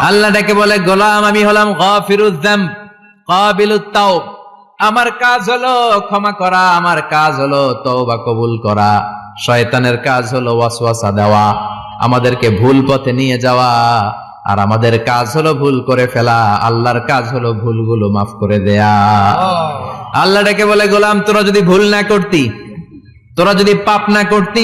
আল্লাহ ডেকে বলে, গোলাম আমি হলাম গাফিরুয যামব কাবিলুত তাওব। আমার কাজ হলো ক্ষমা করা, আমার কাজ হলো তওবা কবুল করা। শয়তানের কাজ হলো ওয়াসওয়াসা দেওয়া, আমাদেরকে ভুল পথে নিয়ে যাওয়া। আর আমাদের কাজ হলো ভুল করে ফেলা, আল্লাহর কাজ হলো ভুলগুলো মাফ করে দেয়া। আল্লাহ ডেকে বলে, গোলাম তোরা যদি ভুল না করতি, তোরা যদি পাপ না করতি,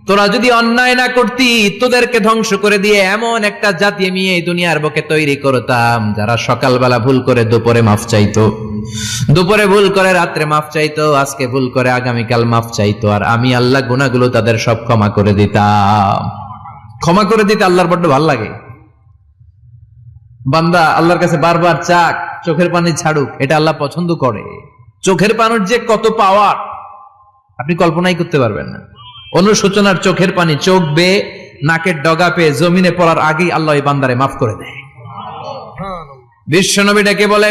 তোরা যদি অন্যায় না করতি, তোদেরকে ধ্বংস করে দিয়ে এমন একটা জাতি আমি এই দুনিয়ার বুকে তৈরি করতাম যারা সকালবেলা ভুল করে দুপুরে মাফ চাইতো, দুপুরে ভুল করে রাত্রে মাফ চাইতো, আজকে ভুল করে আগামীকাল মাফ চাইতো। আর আমি আল্লাহ গুনাহগুলো তাদের সব ক্ষমা করে দিতাম। ক্ষমা করে দিতে আল্লাহর বড্ড ভালো লাগে। বান্দা আল্লাহর কাছে বারবার চাক, চোখের পানি ছাড়ুক, এটা আল্লাহ পছন্দ করে। চোখের পানির যে কত পাওয়ার আপনি কল্পনাই করতে পারবেন না। অনুশোচনার চোখের পানি চোখ বেয়ে নাকের ডগা পেয়ে জমিনে পড়ার আগেই আল্লাহ এই বান্দারে মাফ করে দেয়। বিশ্বনবী ডেকে বলে,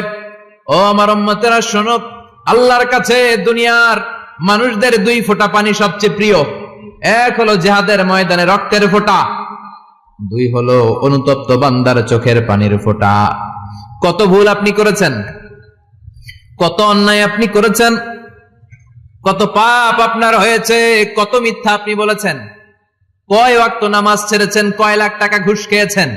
ও আমার উম্মতেরা শোনো, আল্লাহর কাছে দুনিয়ার মানুষদের দুই ফোঁটা পানি সবচেয়ে প্রিয়। এক হলো জিহাদের ময়দানে রক্তের ফোঁটা, দুই হলো অনুতপ্ত বান্দার চোখের পানির ফোঁটা। কত ভুল আপনি করেছেন, কত অন্যায় আপনি করেছেন, কত পাপ আপনার হয়েছে, কত মিথ্যা আপনি বলেছেন, কয় ওয়াক্ত নামাজ ছেড়েছেন, কয় লাখ টাকা ঘুষ খেয়েছেন,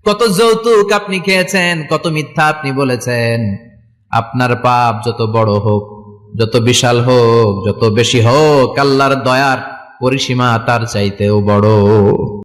কত যৌতুক আপনি খেয়েছেন, কত মিথ্যা আপনি বলেছেন। আপনার পাপ যত বড় হোক, যত বিশাল হোক, যত বেশি হোক, আল্লাহর দয়ার পরিসীমা তার চাইতেও বড়।